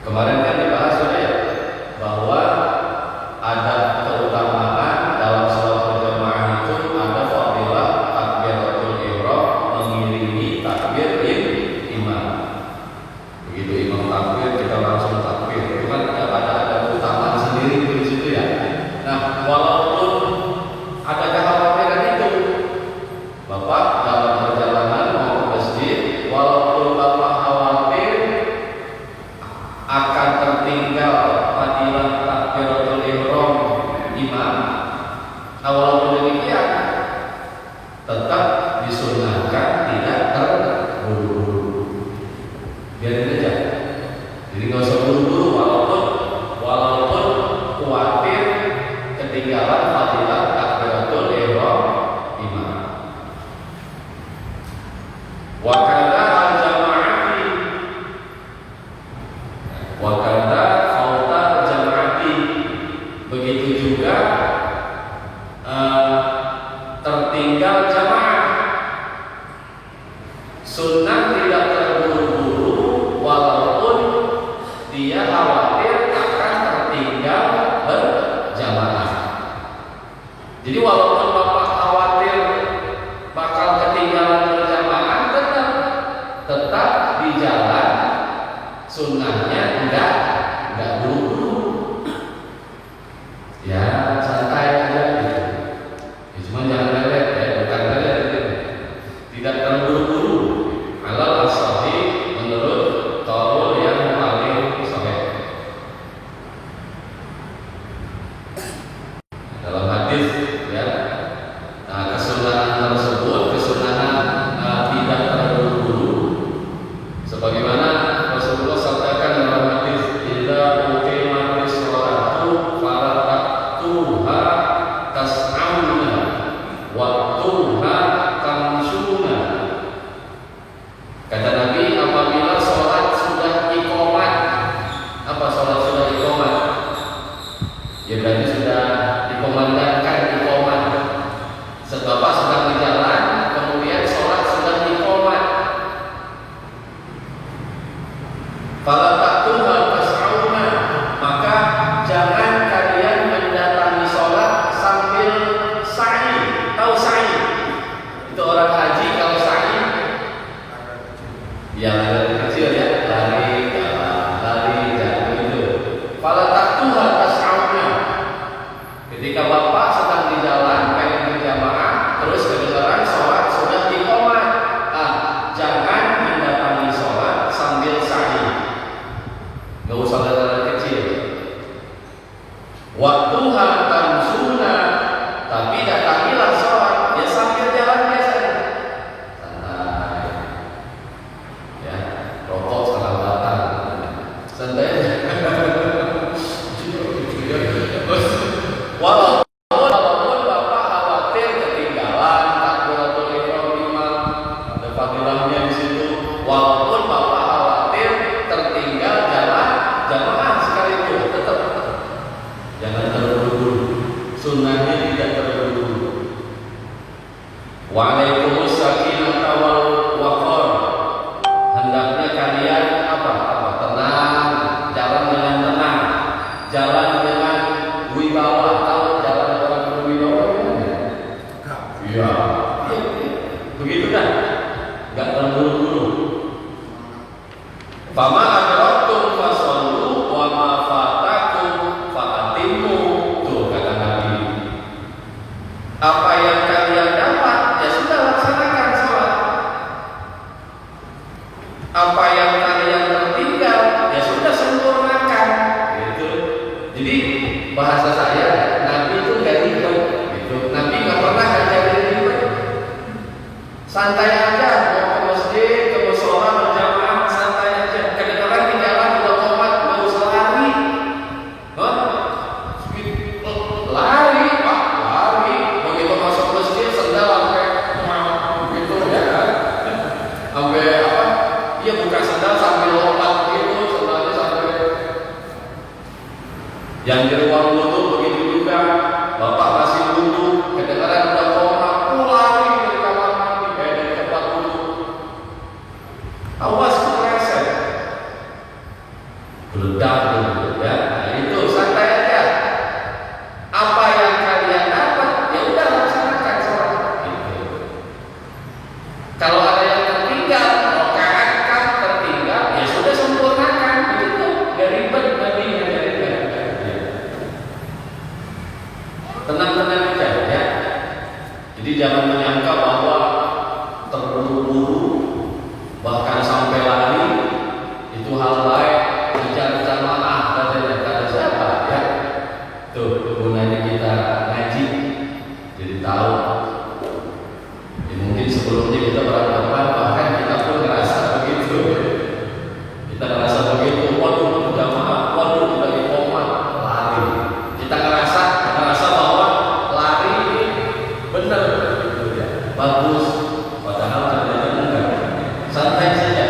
Kemarin kan dibahas sudah ya, bahwa ada keutamaan Begitu juga tertinggal jamaah. Sunnah tidak terburu-buru walaupun dia khawatir akan tertinggal berjamaah. Jadi walaupun bapak khawatir bakal ketinggalan berjamaah, tetap di jalan sunnahnya enggak buru-buru. Ya santai aja gitu. Ya, cuma jangan lelet ya, bukan lelet gitu. Tidak terburu-buru. Alal as-sahih menurut qaul yang paling sahih. Dalam hadis ya, kesunahan tersebut tidak terburu-buru. Sebagaimana Rasulullah sampaikan dalam hadis, "Idza uqimatis sholatu faratuha tas'auna waktuha tamshuna." Kata Nabi, apabila sholat sudah iqamah. Apa sholat sudah iqamah? Ya berarti sudah dikomandangkan iqamah. Bapak sedang di jalan, kemudian sholat sudah iqamah. Fala ta'tuha tas'auna, maka jangan kalian mendatangi sholat sambil sa'i. Tahu sa'i? Itu orang haji kalau sa'i yang ada kecil ya, lari jalan itu. Fala ta'tuha tas'auna. Ketika bapak sedang di jalan pengen berjamaah, terus kedengaran sholat sudah iqamah, jangan mendatangi sholat sambil sa'i. Gak usah jalan kecil. Waktuha tamsuna, tapi datangilah sholat ya sambil jalan biasa. Santai. Ya, rokok salah batang. Santai. Walaupun bapak khawatir ketinggalan takbiratul ihram imam, ada fadilahnya di situ. Walaupun bapak khawatir tertinggal jamaah sekalipun, tetap jangan terburu-buru. Sunnahnya tidak terburu-buru. Wa'alaikumus sakinata wal waqar. Hendaknya kalian tenang, jalan dengan tenang, jalan dengan wibawa. Tahu jalan orang berwibawa? Iya. Begitu kan? Enggak terburu-buru. Fama adraktum fasallu wa ma fatakum fa'atimmu. Tuh kata Nabi. Apa yang kalian dapat ya sudah laksanakan sholat. Apa yang kalian tertinggal ya sudah sempurnakan. Gitu. Jadi bahasa saya, Nabi itu gak ribet. Gitu. Nabi gak pernah ngajarin ribet. Santai aja, mau ke masjid, ke mushola berjamaah, santai aja. Kadang-kadang di jalan udah tomat, nggak usah lari. Lari. Begitu masuk masjid, sendal sampai gitu ya. Sampai apa? Iya buka sendal sambil lompat gitu, sendalnya sampai. Yang di ruang wudhu begitu juga. Bapak masih wudhu, kadang-kadang udah tomat, lari dari kamar mandi, dari tempat wudhu. Awas kepleset, geledak gitu ya. Nah, itu santai aja. Apa yang kalian dapat ya udah laksanakan sholat. Gitu. Kalau ada yang tertinggal, rakaat tertinggal, ya sudah sempurnakan. Begitu, gak ribet Nabi ngajarin. Tenang-tenang aja ya. Jadi jangan menyangka bahwa terburu-buru bahkan sampai lari itu hal baik. Kejar jamaah katanya, kata siapa ya? Tuh gunanya kita ngaji, jadi tahu. Ya, mungkin sebelumnya kita beranggapan bahkan kita pun ngerasa begitu. Kita ngerasa begitu. Waduh jamaah, waduh kita iqamah, lari. Kita ngerasa bahwa lari ini benar gitu ya, bagus. Padahal ternyata enggak. Santai saja.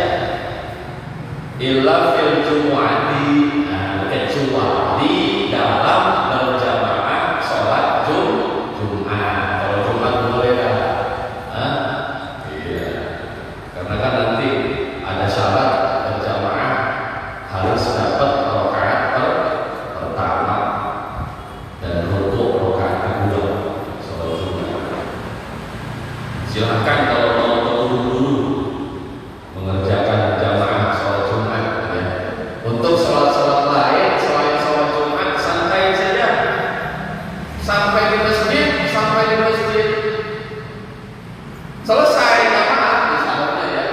Illa fil jumu'ati, kecuali dalam berjamaah. Silahkan kalau mau buru-buru mengerjakan jamaah sholat Jumat ya. Untuk sholat-sholat lain selain sholat Jumat santai saja. Sampai di masjid selesai jamaah misalnya ya.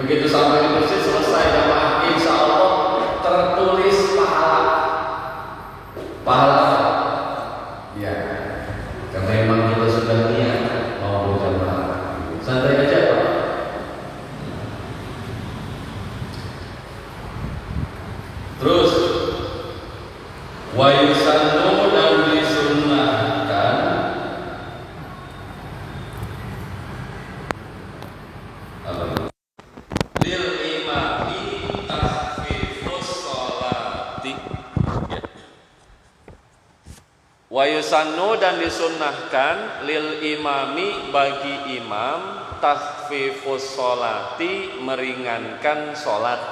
Begitu sampai di masjid selesai jamaah, insya Allah tertulis pahala ya, karena memang kita sudah niat mau berjamaah. Santai aja Pak. Terus wa yusannu dan disunnahkan lil imami tahfifus sholati ya. Wa yusannu dan disunnahkan lil imami bagi imam tahfifus sholati meringankan sholat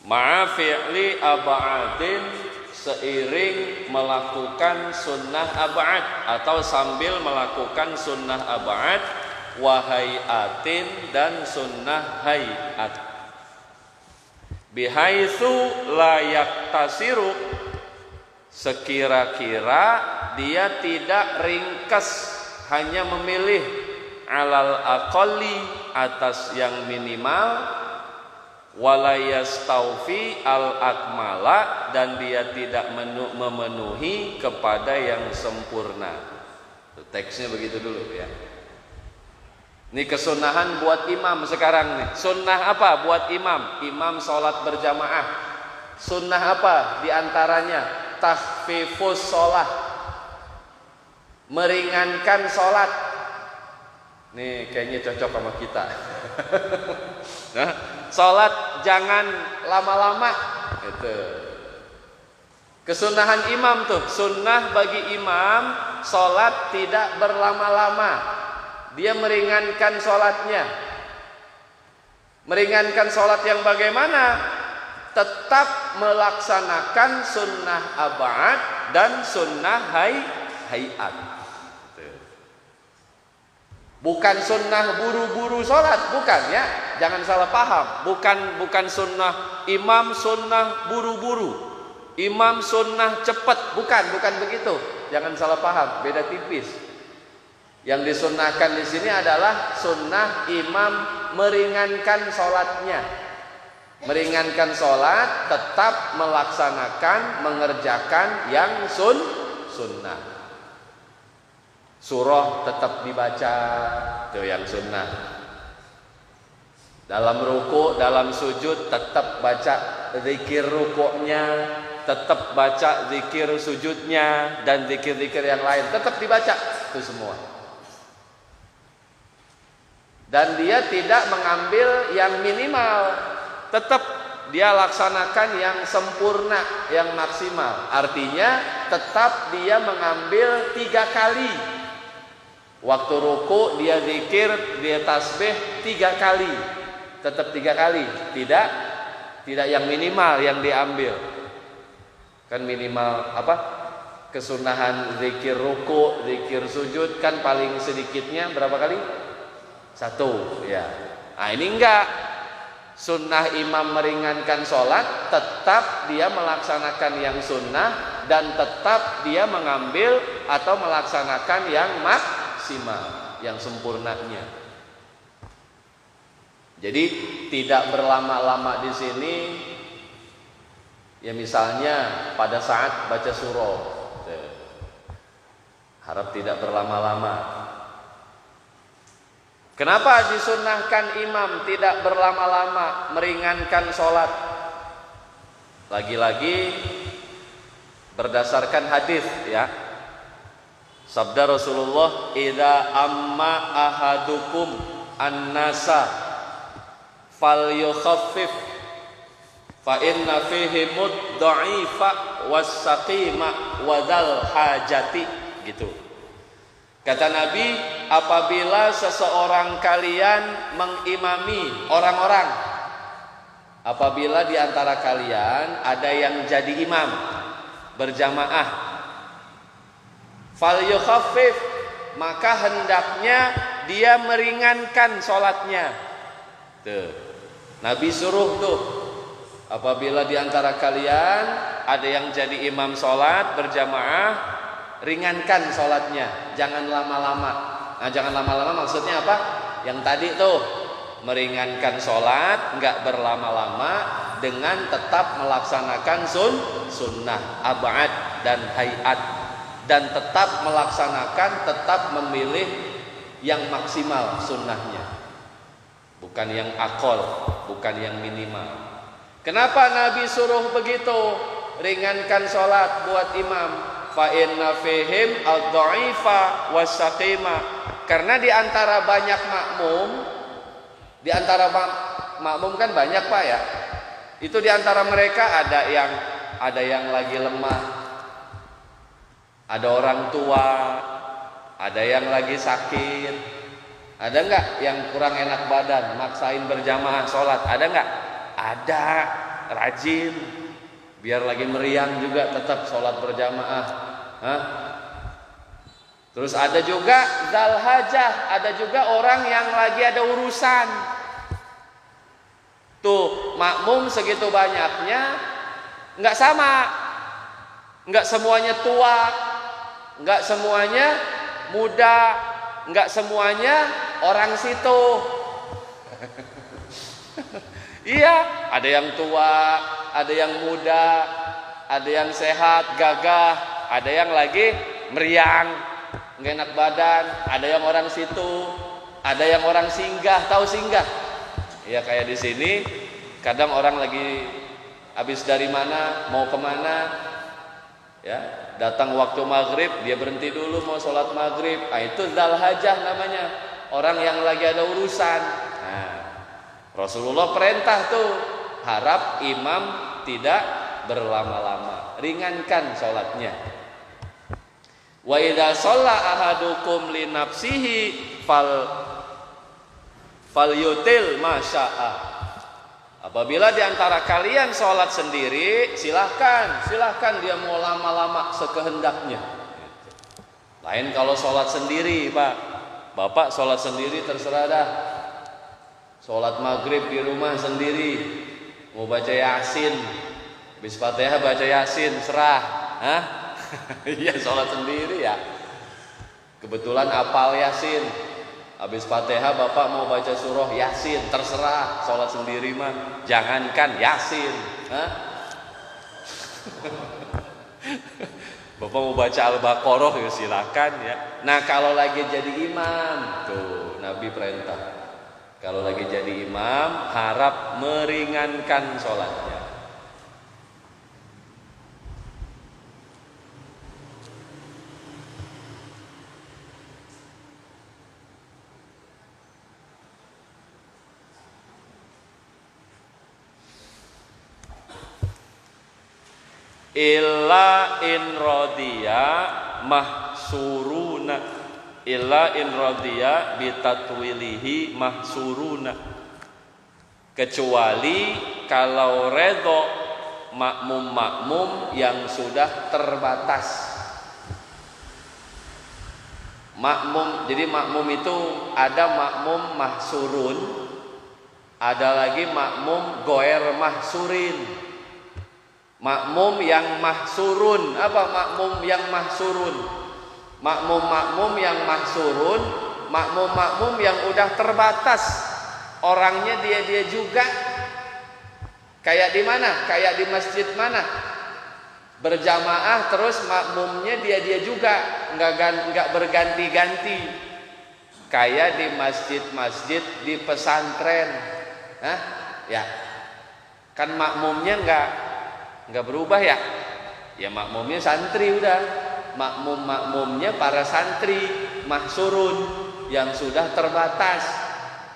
ma'a fi'li ab'adin seiring melakukan sunnah ab'ad atau sambil melakukan sunnah ab'ad wa hayatin dan sunnah hayat bihaitsu la yaktasiru sekira-kira dia tidak ringkas hanya memilih alal aqalli atas yang minimal wala yastaufi al akmala dan dia tidak memenuhi kepada yang sempurna. Teksnya begitu dulu ya. Ini kesunahan buat imam sekarang nih. Sunnah apa buat imam? Imam sholat berjamaah. Sunnah apa diantaranya? Tahfifus sholat, meringankan sholat. Nih kayaknya cocok sama kita. Nah, sholat jangan lama-lama. Itu kesunahan imam tuh. Sunnah bagi imam sholat tidak berlama-lama. Dia meringankan sholatnya. Meringankan sholat yang bagaimana? Tetap melaksanakan sunnah ab'ad dan sunnah hayat. Bukan sunnah buru-buru sholat, bukan ya. Jangan salah paham. Bukan sunnah imam sunnah buru-buru. Imam sunnah cepat, bukan begitu. Jangan salah paham, beda tipis. Yang disunnahkan di sini adalah sunnah imam meringankan sholatnya. Meringankan sholat, tetap melaksanakan, mengerjakan yang sunnah. Surah tetap dibaca, itu yang sunnah. Dalam ruku, dalam sujud tetap baca zikir rukuknya, tetap baca zikir sujudnya, dan zikir-zikir yang lain tetap dibaca, itu semua. Dan dia tidak mengambil yang minimal, tetap dia laksanakan yang sempurna, yang maksimal. Artinya tetap dia mengambil 3 kali. Waktu ruku dia zikir, dia tasbih 3 kali. Tetap 3 kali, tidak yang minimal yang diambil. Kan minimal apa? Kesunahan zikir ruku, zikir sujud kan paling sedikitnya berapa kali? 1 ya. Nah ini enggak. Sunnah imam meringankan sholat, tetap dia melaksanakan yang sunnah dan tetap dia mengambil atau melaksanakan yang maksimal, yang sempurnanya. Jadi tidak berlama-lama di sini. Ya misalnya pada saat baca surah, harap tidak berlama-lama. Kenapa disunnahkan imam tidak berlama-lama meringankan sholat? Lagi-lagi berdasarkan hadis ya. Sabda Rasulullah, "Idza amma ahadukum an-nasa falyukhaffif fa inna fihi mud-dha'ifa was-saqima wa dzal hajati." Gitu. Kata Nabi, apabila seseorang kalian mengimami orang-orang, apabila di antara kalian ada yang jadi imam berjamaah, falyukhaffif, maka hendaknya dia meringankan sholatnya. Tuh, Nabi suruh tuh, apabila di antara kalian ada yang jadi imam sholat berjamaah, ringankan sholatnya, jangan lama-lama. Nah, jangan lama-lama maksudnya apa? Yang tadi tuh, meringankan sholat, nggak berlama-lama, dengan tetap melaksanakan sunnah, ab'ad dan hayat, dan tetap melaksanakan, tetap memilih yang maksimal sunnahnya, bukan yang akol, bukan yang minimal. Kenapa Nabi suruh begitu? Ringankan sholat buat imam. Fa inna fihim ad-dha'ifa was-saqima. Karena di antara banyak makmum, di antara makmum kan banyak Pak ya. Itu di antara mereka ada yang lagi lemah, ada orang tua, ada yang lagi sakit, ada nggak yang kurang enak badan, maksain berjamaah sholat, ada nggak? Ada, rajin, biar lagi meriang juga tetap sholat berjamaah. Hah? Terus ada juga dzal hajah, ada juga orang yang lagi ada urusan. Tuh, makmum segitu banyaknya, nggak sama, nggak semuanya tua, nggak semuanya muda, nggak semuanya orang situ. Iya, ada yang tua, ada yang muda, ada yang sehat, gagah, ada yang lagi meriang, nggak enak badan, ada yang orang situ, ada yang orang singgah, tahu singgah? Ya kayak di sini, kadang orang lagi habis dari mana, mau kemana, ya datang waktu maghrib, dia berhenti dulu mau sholat maghrib, itu dzal hajah namanya, orang yang lagi ada urusan. Nah, Rasulullah perintah tuh, harap imam tidak berlama-lama, ringankan sholatnya. Wa idza shalla ahadukum li nafsihi falyutil masya'a. Apabila di antara kalian sholat sendiri, silahkan dia mau lama-lama sekehendaknya. Lain kalau sholat sendiri, Pak. Bapak sholat sendiri terserah dah. Sholat maghrib di rumah sendiri, mau baca yasin, habis Fatihah baca yasin, serah. Hah? Iya sholat sendiri ya. Kebetulan hafal yasin, habis Fatihah bapak mau baca surah yasin, terserah. Sholat sendiri mah jangankan yasin. Hah? Bapak mau baca Al-Baqarah ya silakan ya. Nah kalau lagi jadi imam, tuh Nabi perintah, kalau lagi jadi imam harap meringankan sholatnya. Illa in radiya mahsuruna, illa in radiya bitatwilihi mahsuruna, kecuali kalau redho makmum-makmum yang sudah terbatas. Makmum, jadi makmum itu ada makmum mahsurun, ada lagi makmum goer mahsurin. Makmum yang mahsurun, apa makmum yang mahsurun? Makmum-makmum yang mahsurun, makmum-makmum yang udah terbatas, orangnya dia juga. Kayak di mana? Kayak di masjid mana? Berjamaah terus makmumnya dia juga, nggak berganti-ganti. Kayak di masjid-masjid di pesantren, nah, ya, kan makmumnya nggak berubah ya, ya makmumnya santri udah, makmumnya para santri mahsurun yang sudah terbatas,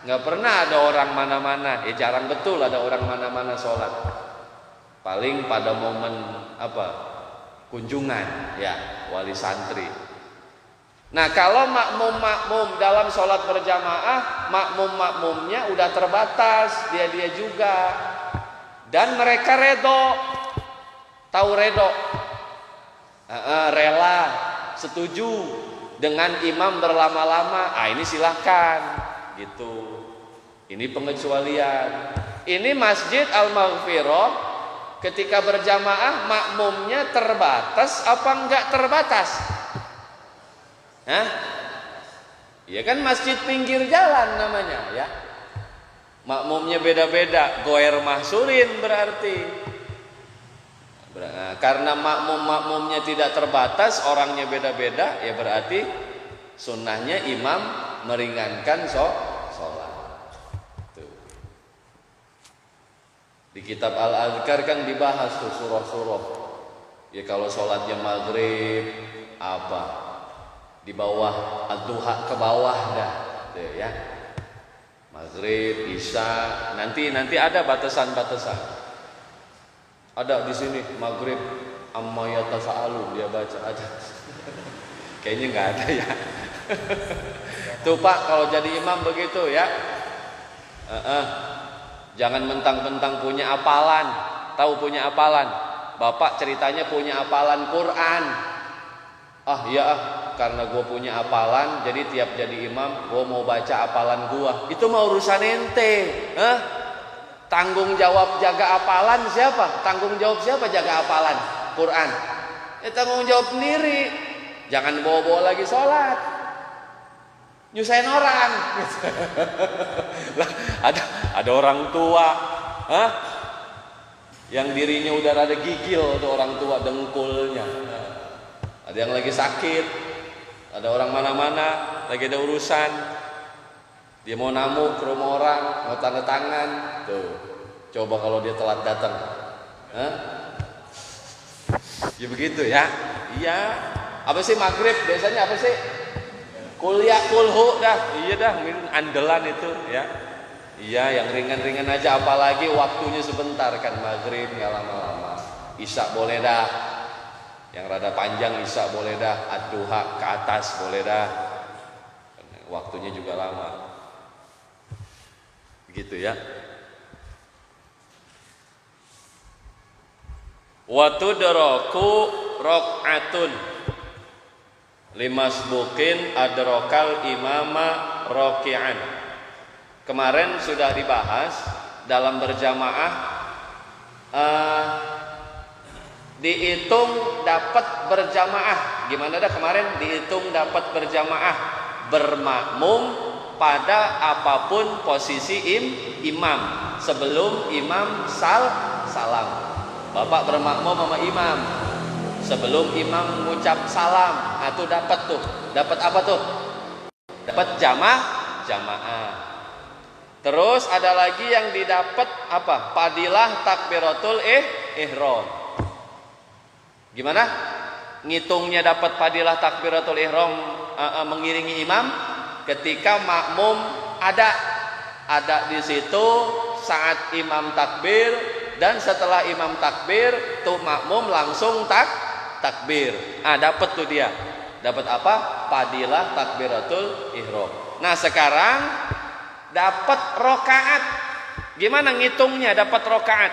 nggak pernah ada orang mana-mana, ya jarang betul ada orang mana-mana sholat, paling pada momen apa kunjungan ya wali santri. Nah kalau makmum dalam sholat berjamaah, makmumnya udah terbatas, dia juga, dan mereka redho. Tahu redho, rela, setuju dengan imam berlama-lama, ini silahkan gitu. Ini pengecualian. Ini Masjid Al-Maghfirah, ketika berjamaah makmumnya terbatas apa enggak terbatas? Hah? Ya kan masjid pinggir jalan namanya ya. Makmumnya beda-beda, goer mahsurin berarti. Karena makmumnya tidak terbatas, orangnya beda-beda, ya berarti sunnahnya imam meringankan sholat. Tuh. Di kitab Al-Adhkar kan dibahas tuh surah-surah. Ya kalau sholatnya maghrib apa? Di bawah ad-duha ke bawah dah, tuh ya. Maghrib, isya, nanti ada batasan-batasan. Ada di sini maghrib amma yatasaalun dia baca aja. Kayaknya nggak ada ya. Tuh Pak, kalau jadi imam begitu ya. Jangan mentang-mentang punya apalan. Tahu punya apalan? Bapak ceritanya punya apalan Quran. Karena gue punya apalan, jadi tiap jadi imam gue mau baca apalan gue. Itu mau urusan ente. Tanggung jawab jaga apalan siapa? Tanggung jawab siapa jaga apalan Quran? Tanggung jawab sendiri. Jangan bawa-bawa lagi sholat, nyusahin orang. Lah, ada orang tua, yang dirinya udah rada gigil tuh orang tua dengkulnya. Ada yang lagi sakit, ada orang mana-mana lagi ada urusan. Dia mau namu ke rumah orang, mau tanda tangan. Tuh, coba kalau dia telat datang. Ya begitu ya. Iya. Apa sih maghrib biasanya apa sih? Kuliah kulhu dah. Iya dah, andalan itu ya. Iya, yang ringan-ringan aja, apalagi waktunya sebentar kan maghrib nggak lama-lama. Isya boleh dah. Yang rada panjang isya boleh dah. Ad-duha ke atas boleh dah. Waktunya juga lama. Gitu ya. Wa tudraku raq'atun limasbuqin adrakal imama raki'an. Kemarin sudah dibahas dalam berjamaah, dihitung dapat berjamaah. Gimana dah kemarin dihitung dapat berjamaah bermakmum pada apapun posisi imam sebelum imam salam. Bapak bermakmum sama imam sebelum imam mengucap salam, itu dapat tuh. Dapat apa tuh? Dapat jamaah. Terus ada lagi yang didapat apa? Fadilah takbiratul ihram. Gimana? Ngitungnya dapat fadilah takbiratul ihram mengiringi imam ketika makmum ada di situ saat imam takbir, dan setelah imam takbir tuh makmum langsung takbir. Dapat tuh dia. Dapat apa? Fadilah takbiratul ihram. Nah, sekarang dapat rakaat. Gimana ngitungnya dapat rakaat?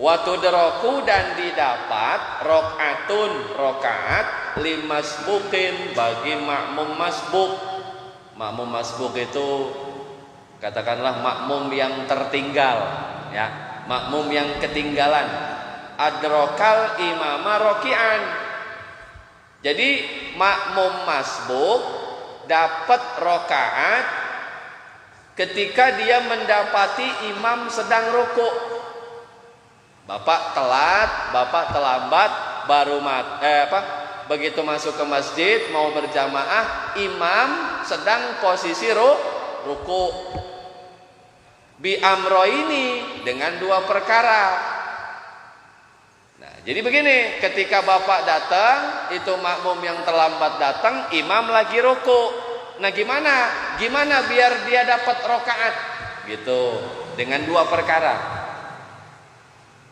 Wa tudraku, dan didapat rakaatun rakaat limasbuqin bagi makmum masbuk. Makmum masbuk itu katakanlah makmum yang tertinggal ya, makmum yang ketinggalan. Adrakal imama raki'an. Jadi makmum masbuk dapat rakaat ketika dia mendapati imam sedang rukuk. Bapak telat, bapak terlambat, baru begitu masuk ke masjid mau berjamaah, imam sedang posisi ruku. Bi amro ini dengan dua perkara. Nah, jadi begini, ketika bapak datang, itu makmum yang terlambat datang, imam lagi ruku. Nah, gimana biar dia dapat rakaat? Gitu, dengan dua perkara.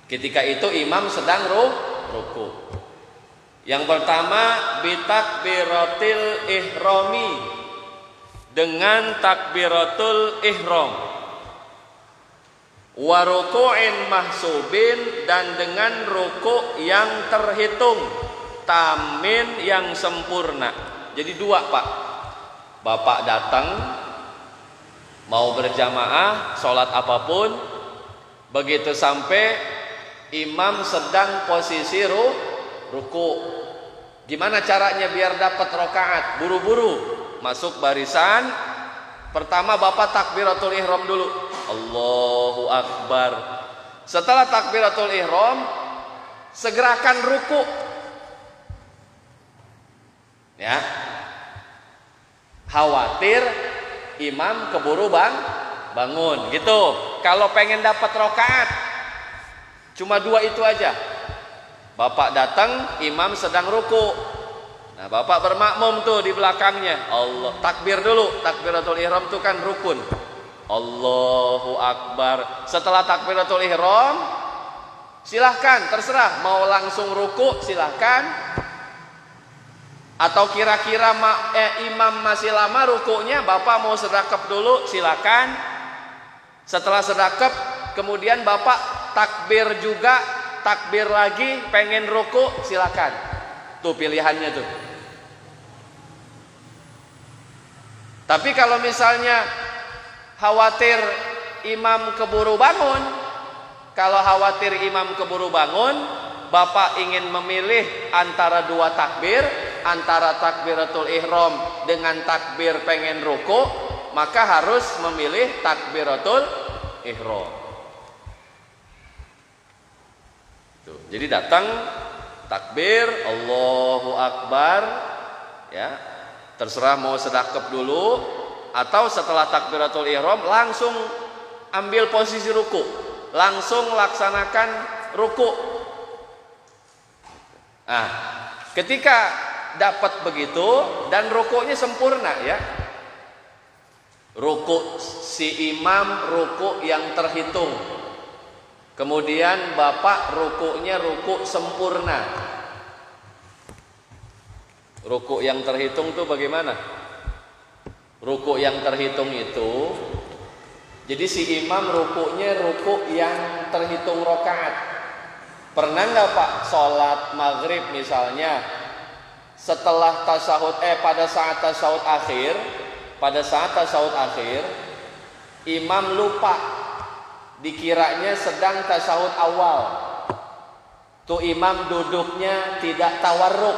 Ketika itu imam sedang ruku. Yang pertama bitakbiratil ihrami, dengan takbiratul ihram. Wa ruku'in mahsubin, dan dengan ruku yang terhitung. tamin yang sempurna. Jadi dua Pak, Bapak datang mau berjamaah sholat apapun, begitu sampai imam sedang posisi ruku, gimana caranya biar dapat rokaat? Buru-buru masuk barisan. Pertama Bapak takbiratul ihram dulu, Allahu Akbar. Setelah takbiratul ihram, segerakan ruku. Ya, khawatir imam keburu bangun gitu. Kalau pengen dapat rokaat, cuma dua itu aja. Bapak datang, imam sedang ruku. Nah, Bapak bermakmum tuh di belakangnya. Allah, takbir dulu. Takbiratul ihram itu kan rukun. Allahu Akbar. Setelah takbiratul ihram, silahkan, terserah mau langsung ruku silahkan. Atau kira-kira imam masih lama rukunya, Bapak mau sedekap dulu silakan. Setelah sedekap kemudian Bapak takbir juga, takbir lagi, pengen ruku silakan. Tuh pilihannya tuh. Tapi kalau misalnya khawatir imam keburu bangun, Bapak ingin memilih antara dua takbir, antara takbiratul ihram dengan takbir pengen ruku, maka harus memilih takbiratul ihram. Tuh, jadi datang takbir Allahu Akbar, ya. Terserah mau sedekap dulu atau setelah takbiratul ihram langsung ambil posisi ruku, langsung laksanakan ruku. Nah, ketika dapat begitu dan rukunya sempurna ya, ruku si imam ruku yang terhitung, kemudian Bapak rukunya ruku sempurna. Ruku yang terhitung tuh bagaimana? Ruku yang terhitung itu, jadi si imam rukunya ruku yang terhitung rokaat. Pernah nggak Pak sholat maghrib misalnya, setelah tasahud pada saat tasahud akhir imam lupa, dikiranya sedang tasahud awal, tuh imam duduknya tidak tawarruk,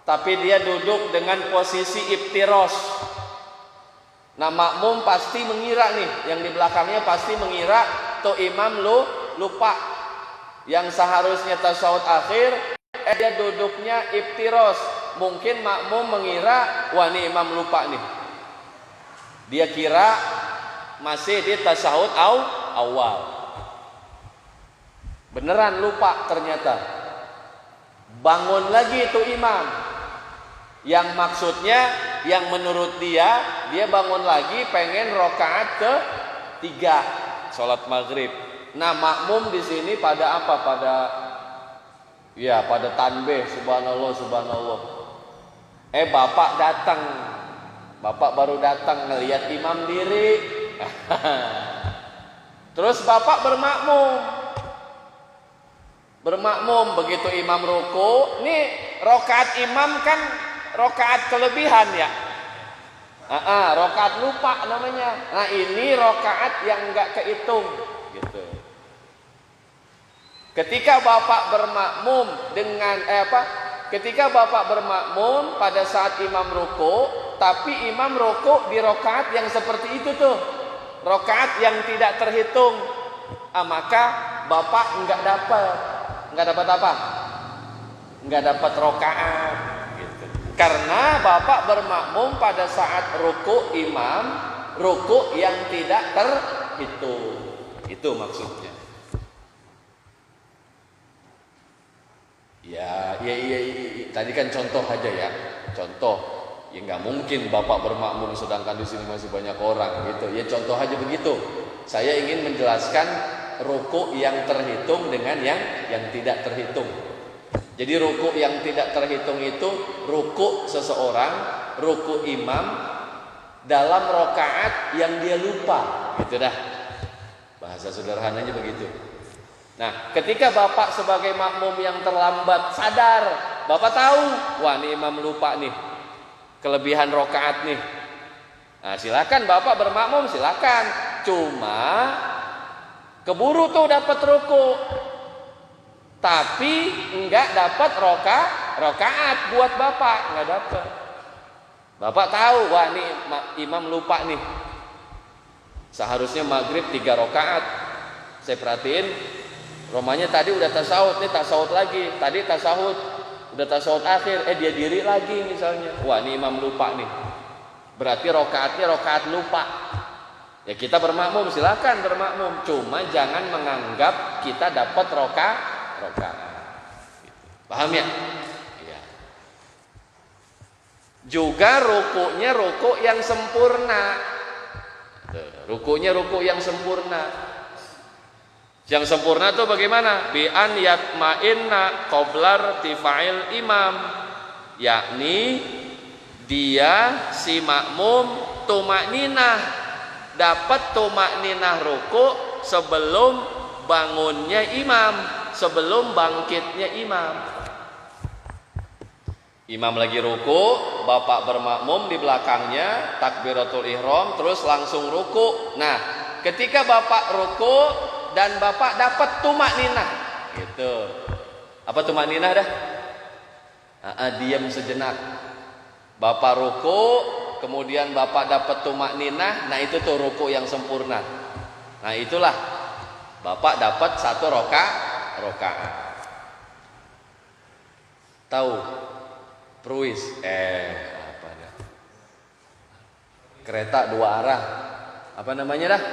tapi dia duduk dengan posisi iftiros. Nah, makmum pasti mengira nih, yang di belakangnya pasti mengira tuh imam lupa, yang seharusnya tasawuf akhir dia duduknya iftiros. Mungkin makmum mengira, wah ini imam lupa nih, dia kira masih di tasawuf awal, beneran lupa ternyata. Bangun lagi itu imam, yang maksudnya, yang menurut dia bangun lagi pengen rokaat ke-3 sholat maghrib. Nah, makmum di sini pada apa? Pada tanbih, subhanallah, subhanallah. Bapak datang, Bapak baru datang ngelihat imam diri. Terus Bapak bermakmum, begitu imam ruku. Nih rokaat imam kan rokaat kelebihan ya. Rokaat lupa namanya. Nah, ini rokaat yang enggak kehitung gitu. Ketika Bapak bermakmum pada saat imam ruku, tapi imam ruku di rokaat yang seperti itu tuh, rokaat yang tidak terhitung, maka Bapak enggak dapat apa? Enggak dapat rokaat gitu. Karena Bapak bermakmum pada saat ruku imam, ruku yang tidak terhitung. Itu maksudnya. Ya, tadi kan contoh aja ya. Contoh. Ya nggak mungkin Bapak bermakmum sedangkan di sini masih banyak orang gitu. Ya contoh aja begitu. Saya ingin menjelaskan ruku yang terhitung dengan yang tidak terhitung. Jadi ruku yang tidak terhitung itu ruku seseorang, ruku imam dalam rokaat yang dia lupa, gitu dah. Bahasa sederhananya begitu. Nah, ketika bapak sebagai makmum yang terlambat sadar, bapak tahu, wah ini imam lupa nih, kelebihan rokaat nih. Nah, silakan bapak bermakmum, silakan. Cuma keburu tuh dapat ruku, tapi enggak dapat rokaat buat bapak, enggak dapat. Bapak tahu, wah ini imam lupa nih. Seharusnya maghrib 3 rokaat. Saya perhatiin, romanya tadi udah tasawuf, nih tasawuf lagi. Tadi tasawuf, udah tasawuf akhir, dia diri lagi misalnya. Wah ini imam lupa nih. Berarti rokaatnya rokaat lupa. Ya kita bermakmum, silakan bermakmum. Cuma jangan menganggap kita dapat rokaat. Paham ya? Iya. Juga rukunya ruku yang sempurna. Rukunya ruku yang sempurna. Yang sempurna itu bagaimana? Bi an yatma'inna qabla irtifa'il imam. Yakni dia si makmum tumakninah, dapat tumakninah ruku sebelum bangunnya imam, sebelum bangkitnya imam. Imam lagi ruku, bapak bermakmum di belakangnya, takbiratul ihram, terus langsung ruku. Nah, ketika bapak ruku dan bapak dapat tumakninah, gitu. Apa tumakninah dah? Diam sejenak. Bapak ruku, kemudian bapak dapat tumakninah, nah itu tuh ruku yang sempurna. Nah itulah bapak dapat 1 rokaat. Tahu? Pruis, apa dah? Kereta 2 arah, apa namanya dah?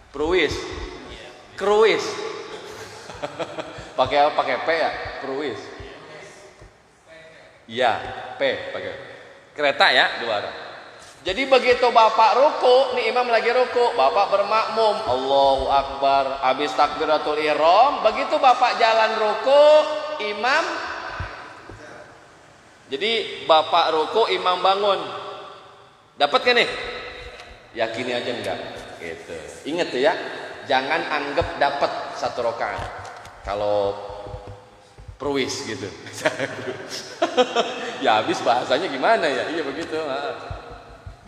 Pruis, kruis. Pakai P ya, pruis. Iya, P pakai. Kereta ya 2 arah. Jadi begitu bapak ruku, nih imam lagi ruku, bapak bermakmum, Allahu Akbar, habis takbiratul ihram, begitu bapak jalan ruku, imam. Jadi bapak ruku, imam bangun. Dapat kan nih? Yakini aja enggak? Gitu. Ingat tuh ya, jangan anggap dapat 1 rakaat. Kalau pruis gitu. Ya habis bahasanya gimana ya? Iya begitu.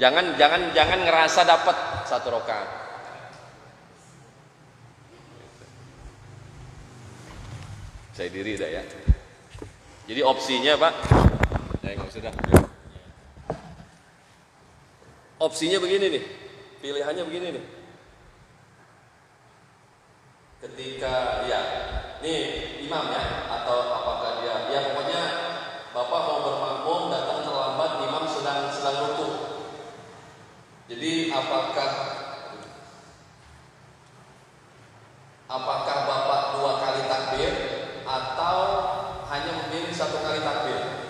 Jangan ngerasa dapat 1 rakaat. Saya diri dah ya. Jadi opsinya Pak, sudah. Opsinya begini nih, pilihannya begini nih. Ketika ya, nih imam ya, atau apakah dia, ya pokoknya bapak mau bermakmum datang terlambat, imam sedang ruku. Jadi apakah bapak 2 kali takbir atau hanya memilih 1 kali takbir?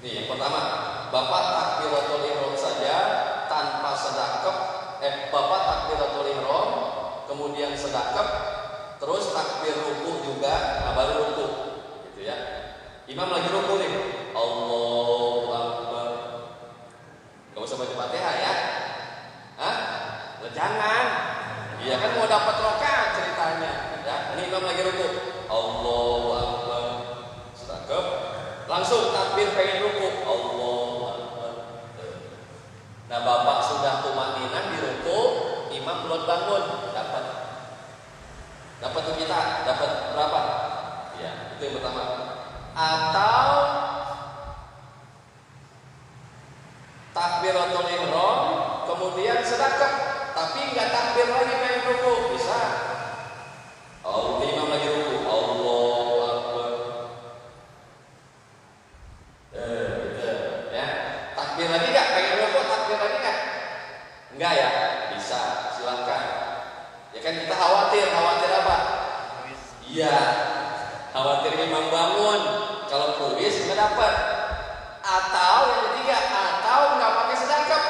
Nih yang pertama, bapak takbiratul ihram saja tanpa sedekap, bapak takbiratul ihram kemudian sedekap, terus takbir ruku juga, baru ruku, gitu ya. Imam lagi ruku nih, Allahu Akbar. Gak usah baca Fatihah ya. Jangan. Iya kan mau dapat rakaat ceritanya. Ya, ini imam lagi ruku, Allahu Akbar. Sedekap, langsung takbir pengen ruku, Allahu Akbar. Nah, bapak sudah tumakninah di ruku, imam belum bangun, dapat tuh kita, dapat berapa? Ya, itu yang pertama. Atau takbiratul ihram kemudian sedekap, tapi enggak takbir lagi pengen ruku, bisa. Oh, imam lagi ruku, Allahu Akbar. Gitu, ya. Takbir lagi enggak? Pengen ruku, takbir lagi enggak? Enggak ya? Bisa, silakan. Ya kan kita khawatir apa? Iya, khawatir imam bangun. Kalau pruis enggak dapat. Atau yang ketiga, atau enggak pakai sedekap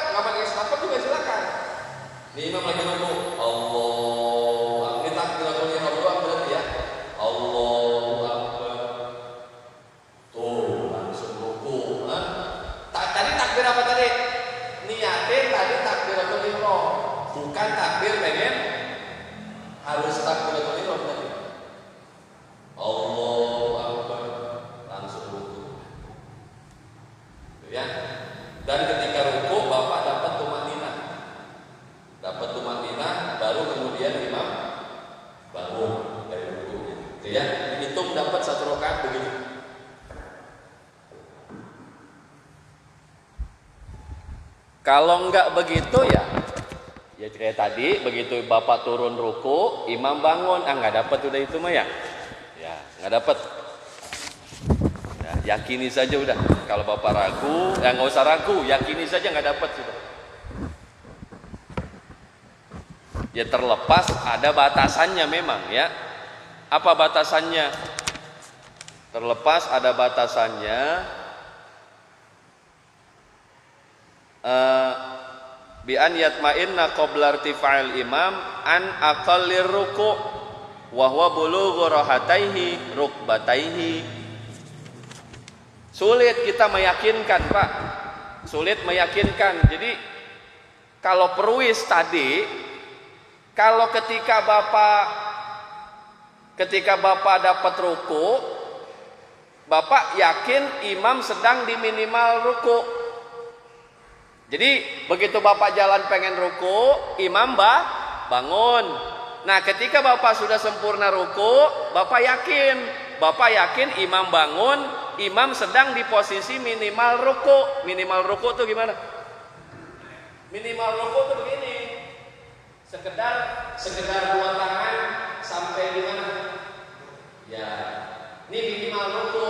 juga silakan. Ini imam lagi ruku, Allah. Ini takbiratul ihram doang berarti ya. Allahu Akbar. Tuh, langsung ruku. Tadi takbir apa tadi? Niatin tadi takbiratul ihram. Bukan takbir pengen gitu ya. Hitung dapat 1 rakaat begitu. Kalau enggak begitu ya kayak tadi, begitu bapak turun ruku, imam bangun, enggak dapat udah itu mah ya. Ya, enggak dapat. Ya, yakini saja udah. Kalau bapak ragu, ya nggak usah ragu, yakini saja nggak dapat sudah. Ya terlepas ada batasannya memang ya. Apa batasannya? Terlepas ada batasannya. Bi an yatma'inna qabla irtifa'il imam an aqallir ruku' wa huwa bulughu rahataihi rukbataihi. Sulit kita meyakinkan, Pak. Sulit meyakinkan. Jadi kalau perwis tadi, kalau ketika Bapak dapat ruku, Bapak yakin imam sedang di minimal ruku. Jadi begitu Bapak jalan pengen ruku, imam bangun. Nah, ketika Bapak sudah sempurna ruku, Bapak yakin imam bangun, imam sedang di posisi minimal ruku. Minimal ruku itu gimana? Minimal ruku itu begini. Sekedar 2 tangan sampai di mana? Ya, ini minimal ruku.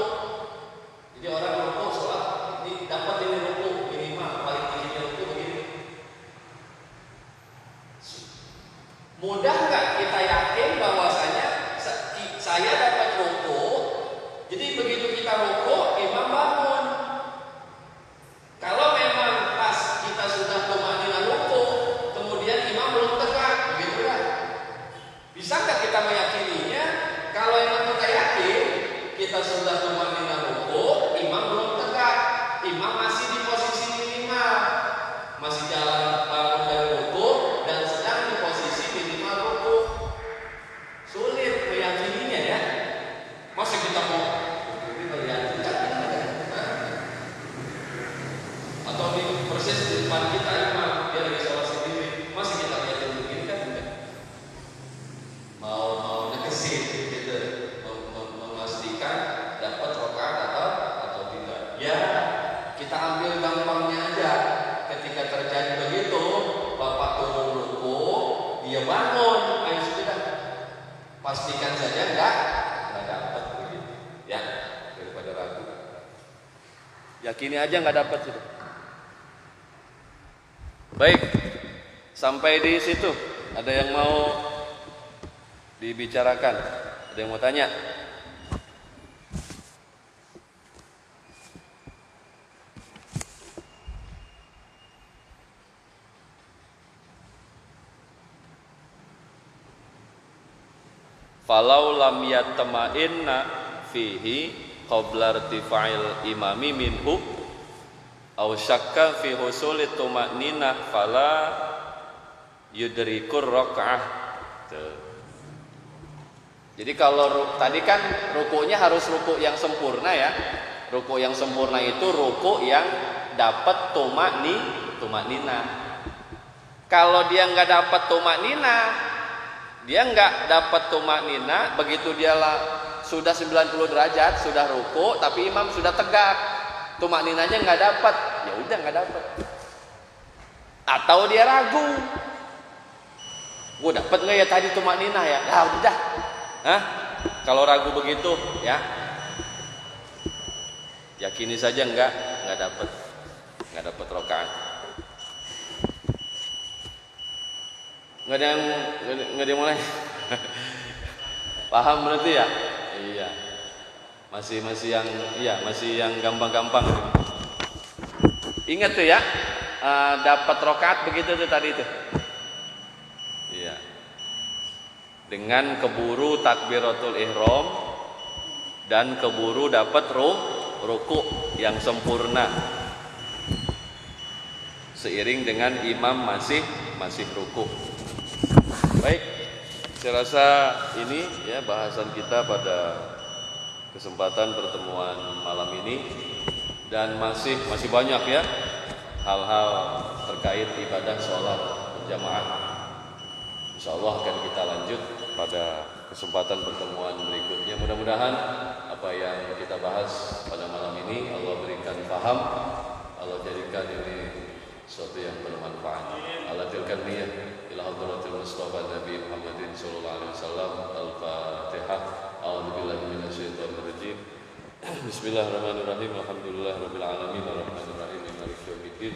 Jadi orang ruku sholat ini dapat ini ruku minimal paling tinggi ruku begini. Mudah nggak kita yakin bahwasanya saya dapat ruku? Jadi begitu kita ruku, imam bangun. Kalau memang pas kita sudah tumanina ruku, kemudian imam belum tegak, begitu kan? Bisa nggak kita meyakininya? Kalau imam kita yakin kita sudah tumanina ruku, imam belum tegak, imam masih di posisi minimal, masih jalan bangun dari ruku dan sedang di posisi minimal ruku. Sulit meyakininya ya. Masa kita mau atau di persis di depan kita imam dia lagi sholat sendiri, masih kita lihat begini kan enggak? Mau negesin gitu, memastikan dapat rakaat atau tidak. Ya, kita ambil gampangnya aja. Ketika terjadi begitu, Bapak turun ruku, dia bangun, ayo sudah. Pastikan saja enggak dapat begitu. Ya, daripada ragu. Yakini aja enggak dapat sudah. Baik, sampai di situ. Ada yang mau dibicarakan? Ada yang mau tanya? Falau lam yatma'inna fihi qabla irtifa'il imami minhu aw syakka fi husuli tuma'ninah fala yudrikur raka'ah. Jadi kalau tadi kan rukunya harus ruku yang sempurna ya. Ruku yang sempurna itu ruku yang dapat tuma'ninah. Kalau dia nggak dapat tuma'ninah, begitu dia sudah 90 derajat, sudah ruku tapi imam sudah tegak, tuma'ninahnya nggak dapat, ya udah nggak dapat. Atau dia ragu, gue dapat nggak ya tadi tuma'ninah ya? Ya udah, kalau ragu begitu ya, yakini saja nggak dapat rakaat. Nggak ada yang mulai. Paham berarti ya? Iya. Masih yang gampang-gampang. Ingat tuh ya, dapat rakaat begitu tuh tadi itu. Iya. Dengan keburu takbiratul ihram dan keburu dapat ruku yang sempurna. Seiring dengan imam masih ruku. Baik, saya rasa ini ya bahasan kita pada kesempatan pertemuan malam ini, dan masih banyak ya hal-hal terkait ibadah sholat berjamaah. Insyaallah akan kita lanjut pada kesempatan pertemuan berikutnya. Mudah-mudahan apa yang kita bahas pada malam ini Allah berikan paham, Allah jadikan ini sesuatu yang bermanfaat. Allah tilkan niyah ila hadratil Mustafa Nabi Muhammadin sallallahu alaihi wasallam. Al-Fatihah. A'udzubillahi minasyaitonir rajim. Bismillahirrahmanirrahim. Alhamdulillahirabbil alamin arrahmanir rahim maliki yaumiddin.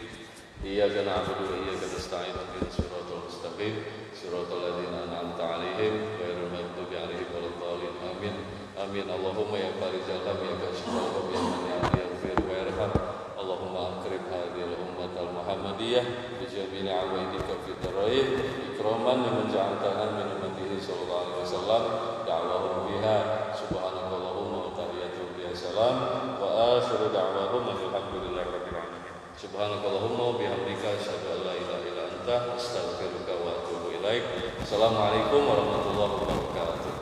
Iyyaka na'budu wa iyyaka nasta'in ihdinas siratal mustaqim siratal ladzina an'amta 'alaihim ghairil maghdubi 'alaihim waladdallin. Amin. Amin. Allahumma ya farijal ham ya kashifal gham ya man yaghfir wa yarham. Allahumma akrim hadhil ummatal muhammadiyah bi jami'i awaidika fi darain ikraman liman ja'altaha min ummatihi sallallahu alaihi wasallam da'wahum biha subhanakallahumma wa tahiyyatuhum biha salam wa akhiru da'wahum alhamdulillahi rabbil alamin. Subhanakallahumma wa bihamdika asyhadu an la ilaha illa anta astaghfiruka wa atubu ilaik. Assalamualaikum warahmatullahi wabarakatuh.